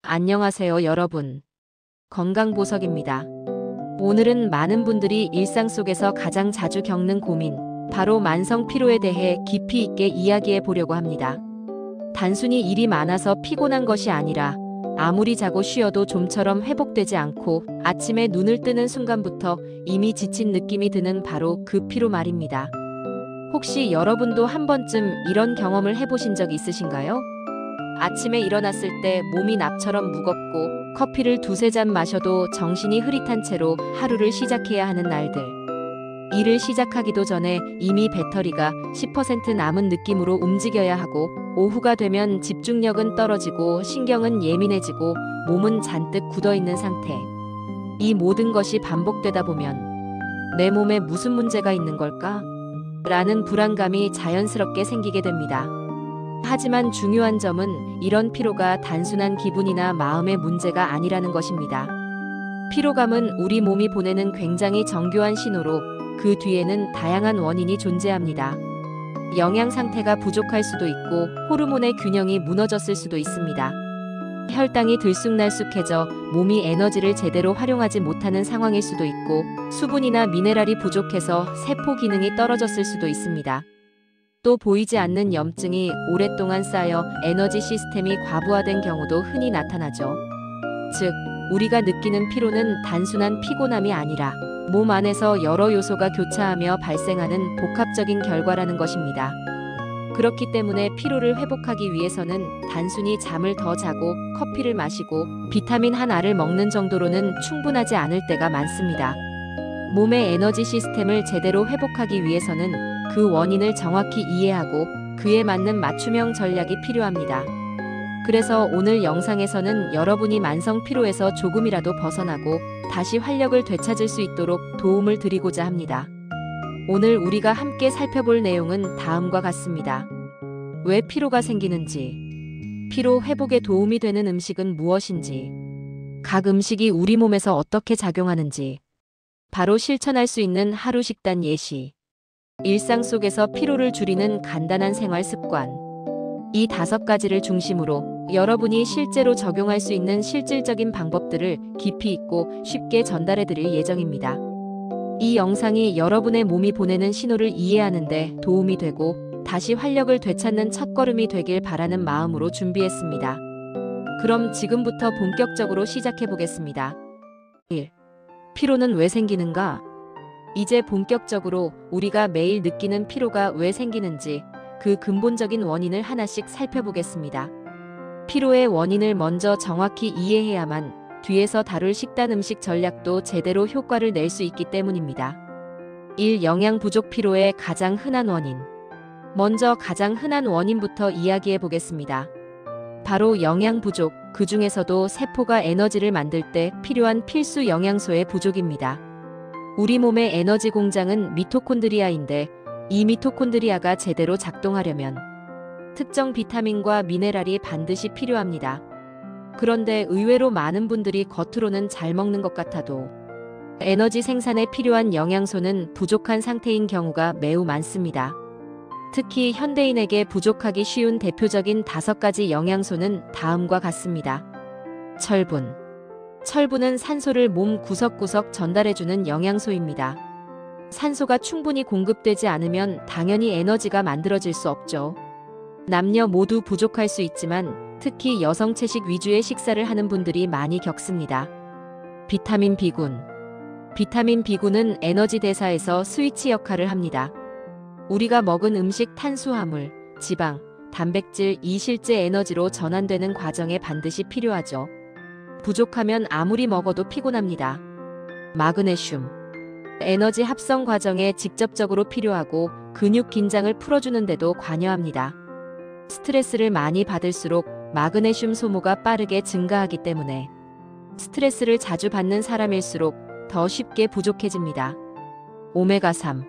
안녕하세요, 여러분. 건강보석입니다. 오늘은 많은 분들이 일상 속에서 가장 자주 겪는 고민, 바로 만성 피로에 대해 깊이 있게 이야기해 보려고 합니다. 단순히 일이 많아서 피곤한 것이 아니라 아무리 자고 쉬어도 좀처럼 회복되지 않고 아침에 눈을 뜨는 순간부터 이미 지친 느낌이 드는 바로 그 피로 말입니다. 혹시 여러분도 한 번쯤 이런 경험을 해보신 적 있으신가요? 아침에 일어났을 때 몸이 납처럼 무겁고 커피를 두세 잔 마셔도 정신이 흐릿한 채로 하루를 시작해야 하는 날들. 일을 시작하기도 전에 이미 배터리가 10% 남은 느낌으로 움직여야 하고, 오후가 되면 집중력은 떨어지고 신경은 예민해지고 몸은 잔뜩 굳어있는 상태. 이 모든 것이 반복되다 보면 내 몸에 무슨 문제가 있는 걸까? 라는 불안감이 자연스럽게 생기게 됩니다. 하지만 중요한 점은 이런 피로가 단순한 기분이나 마음의 문제가 아니라는 것입니다. 피로감은 우리 몸이 보내는 굉장히 정교한 신호로 그 뒤에는 다양한 원인이 존재합니다. 영양 상태가 부족할 수도 있고 호르몬의 균형이 무너졌을 수도 있습니다. 혈당이 들쑥날쑥해져 몸이 에너지를 제대로 활용하지 못하는 상황일 수도 있고, 수분이나 미네랄이 부족해서 세포 기능이 떨어졌을 수도 있습니다. 또 보이지 않는 염증이 오랫동안 쌓여 에너지 시스템이 과부하된 경우도 흔히 나타나죠. 즉, 우리가 느끼는 피로는 단순한 피곤함이 아니라 몸 안에서 여러 요소가 교차하며 발생하는 복합적인 결과라는 것입니다. 그렇기 때문에 피로를 회복하기 위해서는 단순히 잠을 더 자고 커피를 마시고 비타민 한 알을 먹는 정도로는 충분하지 않을 때가 많습니다. 몸의 에너지 시스템을 제대로 회복하기 위해서는 그 원인을 정확히 이해하고 그에 맞는 맞춤형 전략이 필요합니다. 그래서 오늘 영상에서는 여러분이 만성 피로에서 조금이라도 벗어나고 다시 활력을 되찾을 수 있도록 도움을 드리고자 합니다. 오늘 우리가 함께 살펴볼 내용은 다음과 같습니다. 왜 피로가 생기는지, 피로 회복에 도움이 되는 음식은 무엇인지, 각 음식이 우리 몸에서 어떻게 작용하는지, 바로 실천할 수 있는 하루 식단 예시, 일상 속에서 피로를 줄이는 간단한 생활 습관. 이 5가지를 중심으로 여러분이 실제로 적용할 수 있는 실질적인 방법들을 깊이 있고 쉽게 전달해 드릴 예정입니다. 이 영상이 여러분의 몸이 보내는 신호를 이해하는 데 도움이 되고 다시 활력을 되찾는 첫걸음이 되길 바라는 마음으로 준비했습니다. 그럼 지금부터 본격적으로 시작해 보겠습니다. 1. 피로는 왜 생기는가? 이제 본격적으로 우리가 매일 느끼는 피로가 왜 생기는지 그 근본적인 원인을 하나씩 살펴보겠습니다. 피로의 원인을 먼저 정확히 이해해야만 뒤에서 다룰 식단 음식 전략도 제대로 효과를 낼 수 있기 때문입니다. 1. 영양 부족 피로의 가장 흔한 원인. 먼저 가장 흔한 원인부터 이야기해 보겠습니다. 바로 영양 부족, 그 중에서도 세포가 에너지를 만들 때 필요한 필수 영양소의 부족입니다. 우리 몸의 에너지 공장은 미토콘드리아인데, 이 미토콘드리아가 제대로 작동하려면 특정 비타민과 미네랄이 반드시 필요합니다. 그런데 의외로 많은 분들이 겉으로는 잘 먹는 것 같아도 에너지 생산에 필요한 영양소는 부족한 상태인 경우가 매우 많습니다. 특히 현대인에게 부족하기 쉬운 대표적인 5가지 영양소는 다음과 같습니다. 철분. 철분은 산소를 몸 구석구석 전달해주는 영양소입니다. 산소가 충분히 공급되지 않으면 당연히 에너지가 만들어질 수 없죠. 남녀 모두 부족할 수 있지만 특히 여성 채식 위주의 식사를 하는 분들이 많이 겪습니다. 비타민 B군. 비타민 B군은 에너지 대사에서 스위치 역할을 합니다. 우리가 먹은 음식 탄수화물, 지방, 단백질, 이 실제 에너지로 전환되는 과정에 반드시 필요하죠. 부족하면 아무리 먹어도 피곤합니다. 마그네슘. 에너지 합성 과정에 직접적으로 필요하고 근육 긴장을 풀어주는 데도 관여합니다. 스트레스를 많이 받을수록 마그네슘 소모가 빠르게 증가하기 때문에 스트레스를 자주 받는 사람일수록 더 쉽게 부족해집니다. 오메가3.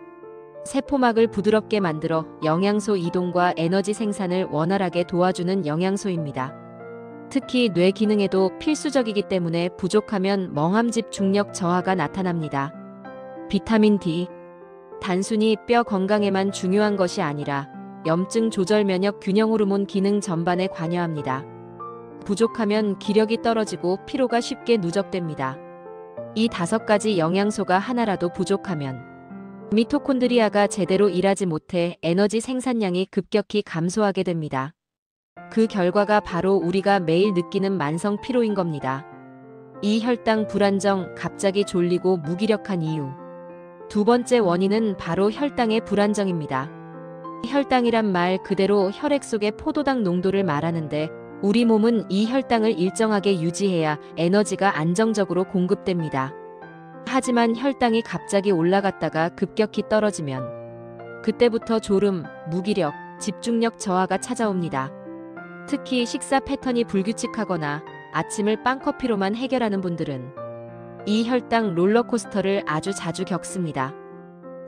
세포막을 부드럽게 만들어 영양소 이동과 에너지 생산을 원활하게 도와주는 영양소입니다. 특히 뇌 기능에도 필수적이기 때문에 부족하면 멍함 집중력 저하가 나타납니다. 비타민 D. 단순히 뼈 건강에만 중요한 것이 아니라 염증 조절, 면역 균형, 호르몬 기능 전반에 관여합니다. 부족하면 기력이 떨어지고 피로가 쉽게 누적됩니다. 이 5가지 영양소가 하나라도 부족하면 미토콘드리아가 제대로 일하지 못해 에너지 생산량이 급격히 감소하게 됩니다. 그 결과가 바로 우리가 매일 느끼는 만성 피로인 겁니다. 이 혈당 불안정, 갑자기 졸리고 무기력한 이유. 두 번째 원인은 바로 혈당의 불안정입니다. 혈당이란 말 그대로 혈액 속의 포도당 농도를 말하는데 우리 몸은 이 혈당을 일정하게 유지해야 에너지가 안정적으로 공급됩니다. 하지만 혈당이 갑자기 올라갔다가 급격히 떨어지면 그때부터 졸음, 무기력, 집중력 저하가 찾아옵니다. 특히 식사 패턴이 불규칙하거나 아침을 빵커피로만 해결하는 분들은 이 혈당 롤러코스터를 아주 자주 겪습니다.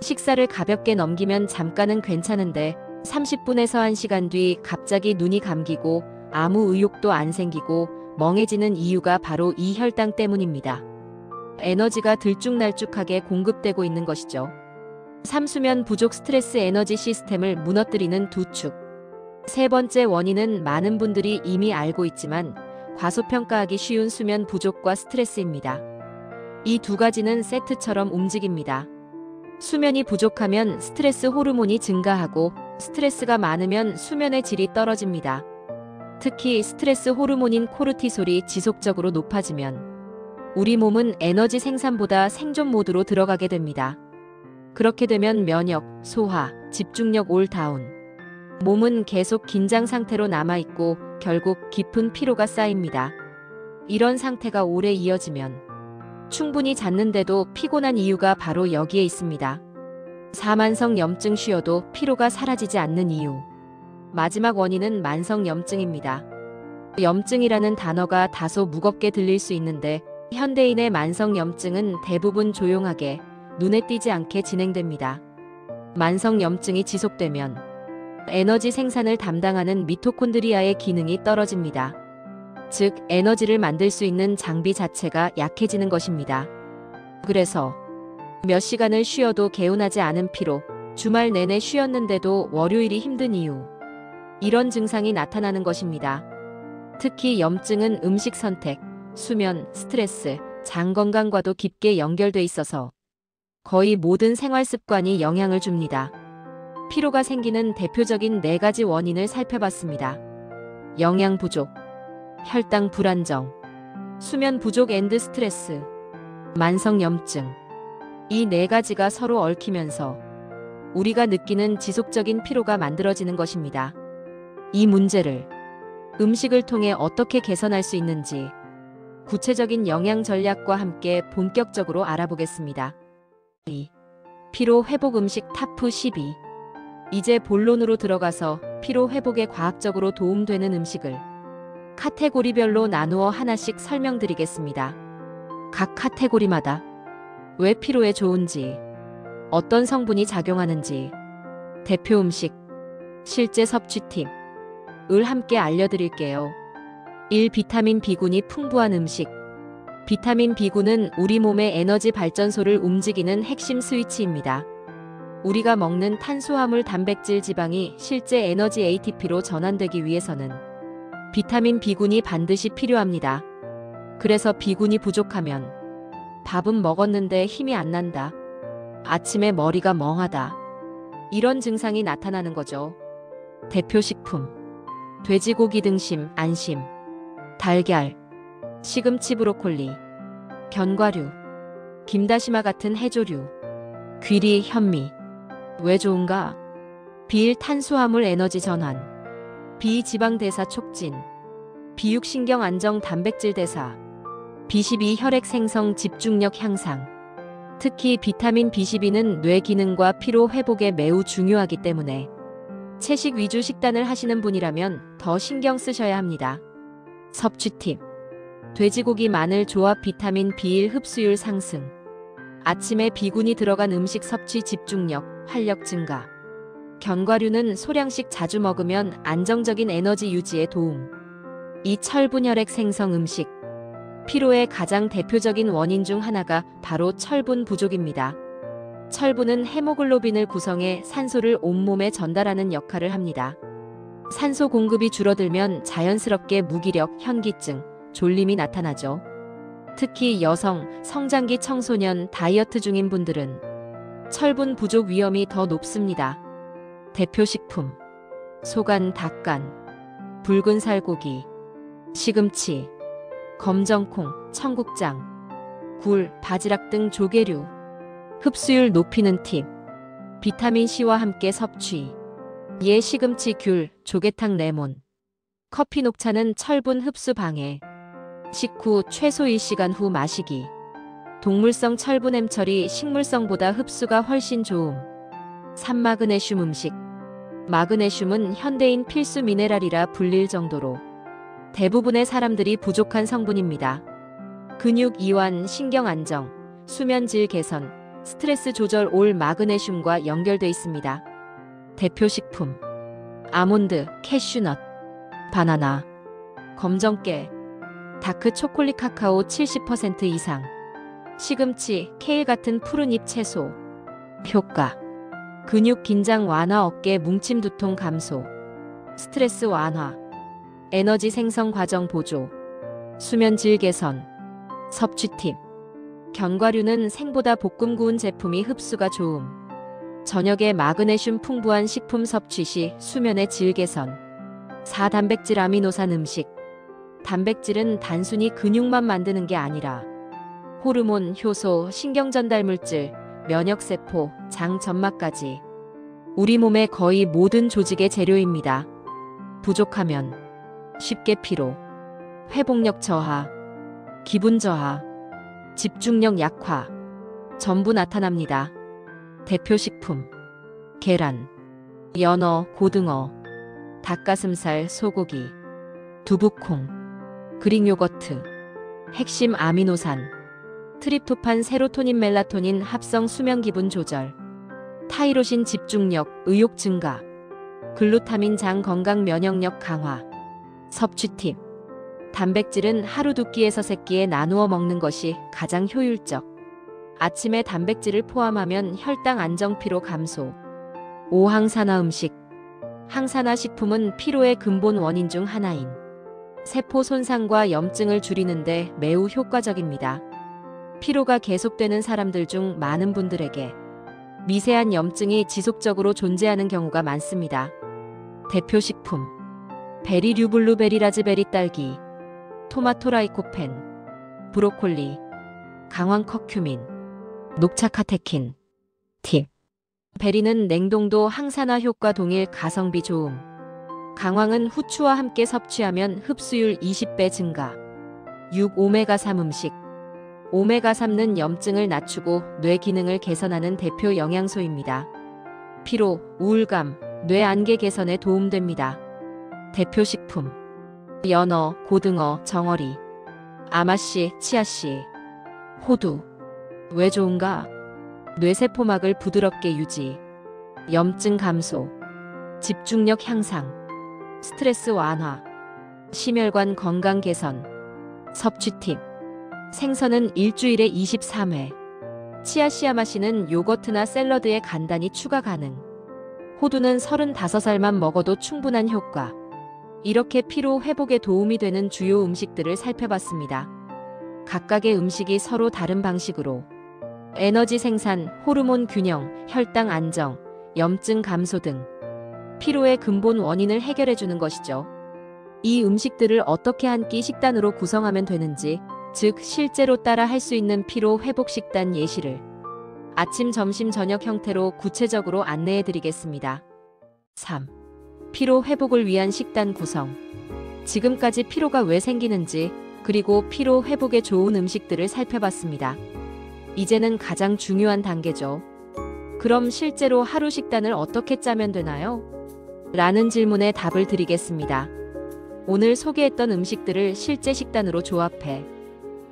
식사를 가볍게 넘기면 잠깐은 괜찮은데 30분에서 1시간 뒤 갑자기 눈이 감기고 아무 의욕도 안 생기고 멍해지는 이유가 바로 이 혈당 때문입니다. 에너지가 들쭉날쭉하게 공급되고 있는 것이죠. 3. 수면 부족 스트레스 에너지 시스템을 무너뜨리는 두 축. 세 번째 원인은 많은 분들이 이미 알고 있지만 과소평가하기 쉬운 수면 부족과 스트레스입니다. 이 두 가지는 세트처럼 움직입니다. 수면이 부족하면 스트레스 호르몬이 증가하고 스트레스가 많으면 수면의 질이 떨어집니다. 특히 스트레스 호르몬인 코르티솔이 지속적으로 높아지면 우리 몸은 에너지 생산보다 생존 모드로 들어가게 됩니다. 그렇게 되면 면역, 소화, 집중력 올 다운. 몸은 계속 긴장 상태로 남아있고 결국 깊은 피로가 쌓입니다. 이런 상태가 오래 이어지면 충분히 잤는데도 피곤한 이유가 바로 여기에 있습니다. 4. 만성 염증 쉬어도 피로가 사라지지 않는 이유. 마지막 원인은 만성 염증입니다. 염증이라는 단어가 다소 무겁게 들릴 수 있는데 현대인의 만성 염증은 대부분 조용하게 눈에 띄지 않게 진행됩니다. 만성 염증이 지속되면 에너지 생산을 담당하는 미토콘드리아의 기능이 떨어집니다. 즉, 에너지를 만들 수 있는 장비 자체가 약해지는 것입니다. 그래서 몇 시간을 쉬어도 개운하지 않은 피로, 주말 내내 쉬었는데도 월요일이 힘든 이유. 이런 증상이 나타나는 것입니다. 특히 염증은 음식 선택, 수면, 스트레스, 장 건강과도 깊게 연결돼 있어서 거의 모든 생활 습관이 영향을 줍니다. 피로가 생기는 대표적인 4가지 원인을 살펴봤습니다. 영양 부족, 혈당 불안정, 수면 부족 앤드 스트레스, 만성 염증. 이 4가지가 서로 얽히면서 우리가 느끼는 지속적인 피로가 만들어지는 것입니다. 이 문제를 음식을 통해 어떻게 개선할 수 있는지 구체적인 영양 전략과 함께 본격적으로 알아보겠습니다. 2. 피로 회복 음식 탑 12. 이제 본론으로 들어가서 피로 회복에 과학적으로 도움되는 음식을 카테고리별로 나누어 하나씩 설명드리겠습니다. 각 카테고리마다 왜 피로에 좋은지, 어떤 성분이 작용하는지, 대표 음식, 실제 섭취 팁을 함께 알려드릴게요. 1. 비타민 B군이 풍부한 음식. 비타민 B군은 우리 몸의 에너지 발전소를 움직이는 핵심 스위치입니다. 우리가 먹는 탄수화물, 단백질, 지방이 실제 에너지 ATP로 전환되기 위해서는 비타민 B군이 반드시 필요합니다. 그래서 B군이 부족하면 밥은 먹었는데 힘이 안 난다. 아침에 머리가 멍하다. 이런 증상이 나타나는 거죠. 대표 식품. 돼지고기 등심, 안심, 달걀, 시금치, 브로콜리, 견과류, 김다시마 같은 해조류, 귀리, 현미. 왜 좋은가? 비일 탄수화물 에너지 전환, 비지방 대사 촉진, 비육신경 안정 단백질 대사, B12 혈액 생성 집중력 향상. 특히 비타민 B12는 뇌 기능과 피로 회복에 매우 중요하기 때문에 채식 위주 식단을 하시는 분이라면 더 신경 쓰셔야 합니다. 섭취 팁. 돼지고기 마늘 조합 비타민 B1 흡수율 상승. 아침에 B군이 들어간 음식 섭취 집중력, 활력 증가. 견과류는 소량씩 자주 먹으면 안정적인 에너지 유지에 도움. 2. 철분 혈액 생성 음식. 피로의 가장 대표적인 원인 중 하나가 바로 철분 부족입니다. 철분은 헤모글로빈을 구성해 산소를 온몸에 전달하는 역할을 합니다. 산소 공급이 줄어들면 자연스럽게 무기력, 현기증, 졸림이 나타나죠. 특히 여성, 성장기 청소년, 다이어트 중인 분들은 철분 부족 위험이 더 높습니다. 대표 식품: 소간, 닭간, 붉은 살고기, 시금치, 검정콩, 청국장, 굴, 바지락 등 조개류. 흡수율 높이는 팁: 비타민C와 함께 섭취. 예, 시금치, 귤, 조개탕, 레몬, 커피, 녹차는 철분 흡수 방해. 식후 최소 1시간 후 마시기. 동물성 철분엠 처리, 식물성보다 흡수가 훨씬 좋음. 3. 마그네슘 음식. 마그네슘은 현대인 필수 미네랄이라 불릴 정도로 대부분의 사람들이 부족한 성분입니다. 근육 이완, 신경 안정, 수면 질 개선, 스트레스 조절 올 마그네슘과 연결돼 있습니다. 대표 식품: 아몬드, 캐슈넛, 바나나, 검정깨, 다크 초콜릿, 카카오 70% 이상, 시금치, 케일 같은 푸른잎 채소. 효과: 근육 긴장 완화, 어깨 뭉침, 두통 감소, 스트레스 완화, 에너지 생성 과정 보조, 수면 질 개선. 섭취 팁: 견과류는 생보다 볶음 구운 제품이 흡수가 좋음. 저녁에 마그네슘 풍부한 식품 섭취 시 수면의 질 개선. 4. 단백질, 아미노산 음식. 단백질은 단순히 근육만 만드는 게 아니라 호르몬, 효소, 신경전달물질, 면역세포, 장, 점막까지 우리 몸의 거의 모든 조직의 재료입니다. 부족하면 쉽게 피로, 회복력 저하, 기분 저하, 집중력 약화, 전부 나타납니다. 대표 식품: 계란, 연어, 고등어, 닭가슴살, 소고기, 두부콩, 그릭 요거트. 핵심 아미노산: 트립토판, 세로토닌, 멜라토닌 합성, 수면 기분 조절, 타이로신, 집중력, 의욕 증가, 글루타민, 장 건강, 면역력 강화. 섭취 팁: 단백질은 하루 2끼에서 3끼에 나누어 먹는 것이 가장 효율적. 아침에 단백질을 포함하면 혈당 안정, 피로 감소. 5. 항산화 음식. 항산화 식품은 피로의 근본 원인 중 하나인 세포 손상과 염증을 줄이는데 매우 효과적입니다. 피로가 계속되는 사람들 중 많은 분들에게 미세한 염증이 지속적으로 존재하는 경우가 많습니다. 대표 식품: 베리류, 블루베리, 라즈베리, 딸기, 토마토, 라이코펜, 브로콜리, 강황, 커큐민, 녹차, 카테킨. 팁: 베리는 냉동도 항산화 효과 동일, 가성비 좋음. 강황은 후추와 함께 섭취하면 흡수율 20배 증가. 6. 오메가3 음식. 오메가3는 염증을 낮추고 뇌 기능을 개선하는 대표 영양소입니다. 피로, 우울감, 뇌 안개 개선에 도움됩니다. 대표 식품: 연어, 고등어, 정어리, 아마씨, 치아씨, 호두. 왜 좋은가? 뇌세포막을 부드럽게 유지, 염증 감소, 집중력 향상, 스트레스 완화, 심혈관 건강 개선. 섭취 팁: 생선은 일주일에 23회, 치아씨, 아마씨는 요거트나 샐러드에 간단히 추가 가능, 호두는 35알만 먹어도 충분한 효과. 이렇게 피로 회복에 도움이 되는 주요 음식들을 살펴봤습니다. 각각의 음식이 서로 다른 방식으로 에너지 생산, 호르몬 균형, 혈당 안정, 염증 감소 등 피로의 근본 원인을 해결해주는 것이죠. 이 음식들을 어떻게 한 끼 식단으로 구성하면 되는지, 즉 실제로 따라 할 수 있는 피로 회복 식단 예시를 아침, 점심, 저녁 형태로 구체적으로 안내해 드리겠습니다. 3. 피로 회복을 위한 식단 구성. 지금까지 피로가 왜 생기는지, 그리고 피로 회복에 좋은 음식들을 살펴봤습니다. 이제는 가장 중요한 단계죠. 그럼 실제로 하루 식단을 어떻게 짜면 되나요? 라는 질문에 답을 드리겠습니다. 오늘 소개했던 음식들을 실제 식단으로 조합해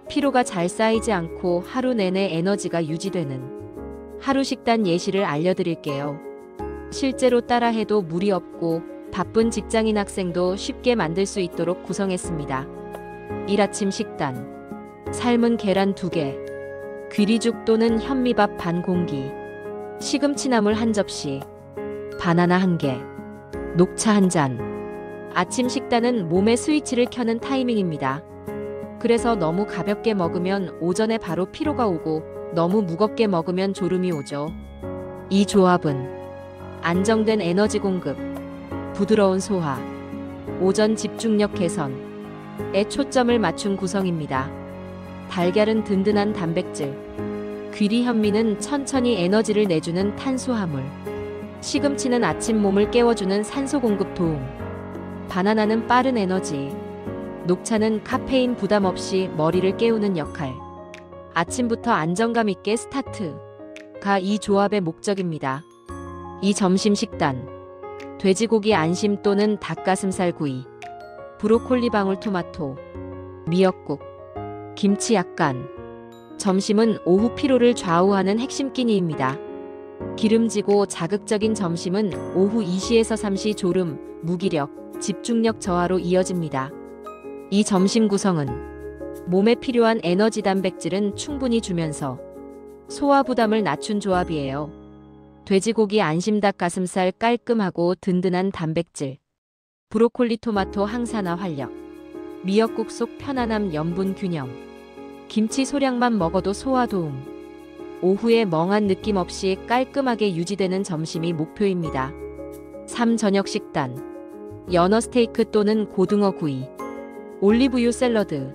피로가 잘 쌓이지 않고 하루 내내 에너지가 유지되는 하루 식단 예시를 알려드릴게요. 실제로 따라해도 무리 없고 바쁜 직장인, 학생도 쉽게 만들 수 있도록 구성했습니다. 1. 아침 식단. 삶은 계란 2개, 귀리죽 또는 현미밥 반 공기, 시금치나물 1접시, 바나나 1개, 녹차 1잔. 아침 식단은 몸의 스위치를 켜는 타이밍입니다. 그래서 너무 가볍게 먹으면 오전에 바로 피로가 오고 너무 무겁게 먹으면 졸음이 오죠. 이 조합은 안정된 에너지 공급, 부드러운 소화, 오전 집중력 개선에 초점을 맞춘 구성입니다. 달걀은 든든한 단백질, 귀리 현미는 천천히 에너지를 내주는 탄수화물, 시금치는 아침 몸을 깨워주는 산소 공급 도움, 바나나는 빠른 에너지, 녹차는 카페인 부담 없이 머리를 깨우는 역할. 아침부터 안정감 있게 스타트가 이 조합의 목적입니다. 이 점심 식단. 돼지고기 안심 또는 닭가슴살 구이, 브로콜리 방울토마토, 미역국, 김치 약간. 점심은 오후 피로를 좌우하는 핵심 끼니입니다. 기름지고 자극적인 점심은 오후 2시에서 3시 졸음, 무기력, 집중력 저하로 이어집니다. 이 점심 구성은 몸에 필요한 에너지 단백질은 충분히 주면서 소화 부담을 낮춘 조합이에요. 돼지고기 안심 닭가슴살 깔끔하고 든든한 단백질, 브로콜리 토마토 항산화 활력, 미역국 속 편안함 염분 균형, 김치 소량만 먹어도 소화 도움. 오후에 멍한 느낌 없이 깔끔하게 유지되는 점심이 목표입니다. 3. 저녁 식단. 연어 스테이크 또는 고등어 구이, 올리브유 샐러드,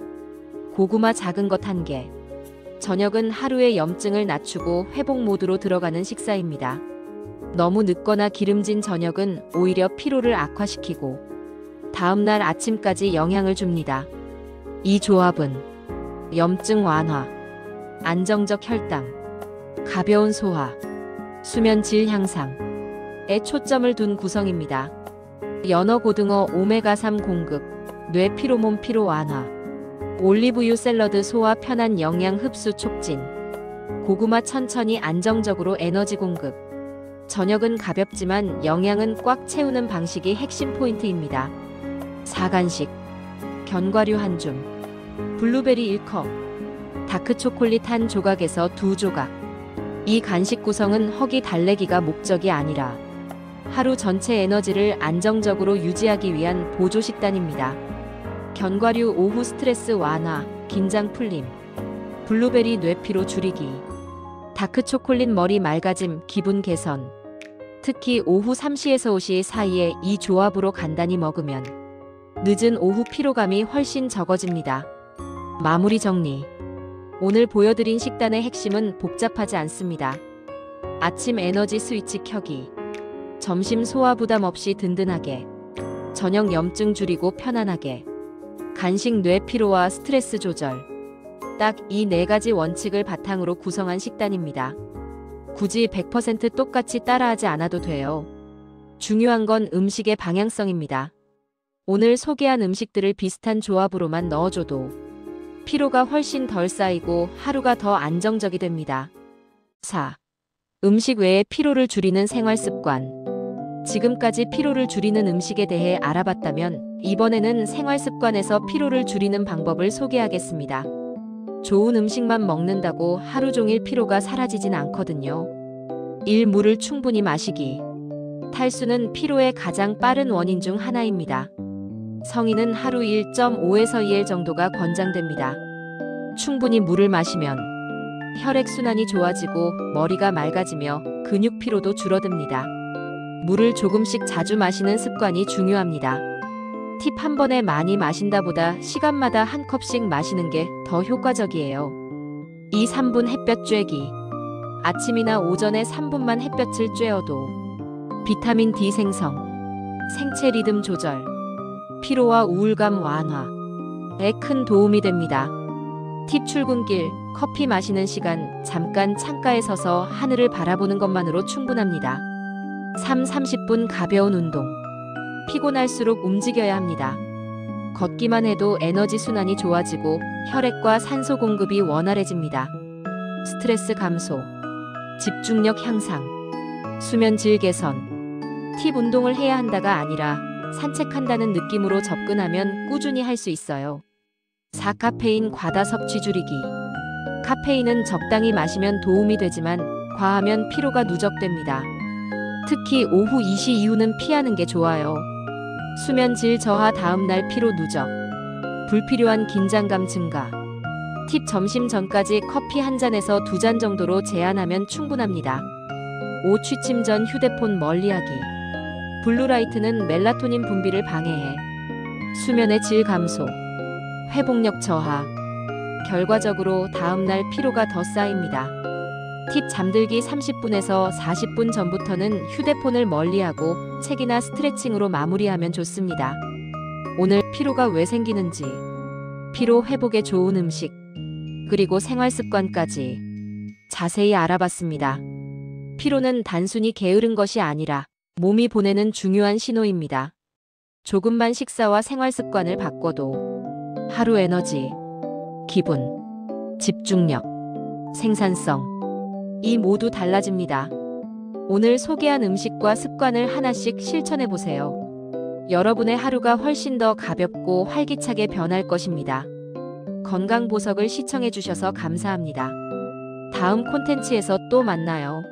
고구마 작은 것 1개. 저녁은 하루의 염증을 낮추고 회복 모드로 들어가는 식사입니다. 너무 늦거나 기름진 저녁은 오히려 피로를 악화시키고 다음날 아침까지 영향을 줍니다. 이 조합은 염증 완화, 안정적 혈당, 가벼운 소화, 수면 질 향상에 초점을 둔 구성입니다. 연어 고등어 오메가3 공급, 뇌 피로 몸 피로 완화, 올리브유 샐러드 소화 편한 영양 흡수 촉진, 고구마 천천히 안정적으로 에너지 공급. 저녁은 가볍지만 영양은 꽉 채우는 방식이 핵심 포인트입니다. 4. 간식. 견과류 한 줌, 블루베리 1컵, 다크 초콜릿 한 조각에서 2조각. 이 간식 구성은 허기 달래기가 목적이 아니라 하루 전체 에너지를 안정적으로 유지하기 위한 보조 식단입니다. 견과류 오후 스트레스 완화, 긴장 풀림, 블루베리 뇌피로 줄이기, 다크 초콜릿 머리 맑아짐, 기분 개선. 특히 오후 3시에서 5시 사이에 이 조합으로 간단히 먹으면 늦은 오후 피로감이 훨씬 적어집니다. 마무리 정리. 오늘 보여드린 식단의 핵심은 복잡하지 않습니다. 아침 에너지 스위치 켜기, 점심 소화 부담 없이 든든하게, 저녁 염증 줄이고 편안하게, 간식 뇌 피로와 스트레스 조절. 딱 이 4가지 원칙을 바탕으로 구성한 식단입니다. 굳이 100% 똑같이 따라하지 않아도 돼요. 중요한 건 음식의 방향성입니다. 오늘 소개한 음식들을 비슷한 조합으로만 넣어줘도 피로가 훨씬 덜 쌓이고 하루가 더 안정적이 됩니다. 4. 음식 외에 피로를 줄이는 생활 습관. 지금까지 피로를 줄이는 음식에 대해 알아봤다면 이번에는 생활 습관에서 피로를 줄이는 방법을 소개하겠습니다. 좋은 음식만 먹는다고 하루 종일 피로가 사라지진 않거든요. 1. 물을 충분히 마시기. 탈수는 피로의 가장 빠른 원인 중 하나입니다. 성인은 하루 1.5에서 2L 정도가 권장됩니다. 충분히 물을 마시면 혈액순환이 좋아지고 머리가 맑아지며 근육 피로도 줄어듭니다. 물을 조금씩 자주 마시는 습관이 중요합니다. 팁: 한 번에 많이 마신다 보다 시간마다 한 컵씩 마시는 게 더 효과적이에요. 2. 3분 햇볕 쬐기. 아침이나 오전에 3분만 햇볕을 쬐어도 비타민 D 생성, 생체 리듬 조절, 피로와 우울감 완화에 큰 도움이 됩니다. 팁: 출근길, 커피 마시는 시간, 잠깐 창가에 서서 하늘을 바라보는 것만으로 충분합니다. 3. 30분 가벼운 운동. 피곤할수록 움직여야 합니다. 걷기만 해도 에너지 순환이 좋아지고 혈액과 산소 공급이 원활해집니다. 스트레스 감소, 집중력 향상, 수면 질 개선. 팁: 운동을 해야 한다가 아니라 산책한다는 느낌으로 접근하면 꾸준히 할 수 있어요. 4. 카페인 과다 섭취 줄이기. 카페인은 적당히 마시면 도움이 되지만 과하면 피로가 누적됩니다. 특히 오후 2시 이후는 피하는 게 좋아요. 수면 질 저하, 다음날 피로 누적, 불필요한 긴장감 증가. 팁: 점심 전까지 커피 한 잔에서 2잔 정도로 제한하면 충분합니다. 5. 취침 전 휴대폰 멀리하기. 블루라이트는 멜라토닌 분비를 방해해 수면의 질 감소, 회복력 저하, 결과적으로 다음날 피로가 더 쌓입니다. 팁: 잠들기 30분에서 40분 전부터는 휴대폰을 멀리하고 책이나 스트레칭으로 마무리하면 좋습니다. 오늘 피로가 왜 생기는지, 피로 회복에 좋은 음식, 그리고 생활 습관까지 자세히 알아봤습니다. 피로는 단순히 게으른 것이 아니라 몸이 보내는 중요한 신호입니다. 조금만 식사와 생활 습관을 바꿔도 하루 에너지, 기분, 집중력, 생산성, 이 모두 달라집니다. 오늘 소개한 음식과 습관을 하나씩 실천해 보세요. 여러분의 하루가 훨씬 더 가볍고 활기차게 변할 것입니다. 건강보석을 시청해 주셔서 감사합니다. 다음 콘텐츠에서 또 만나요.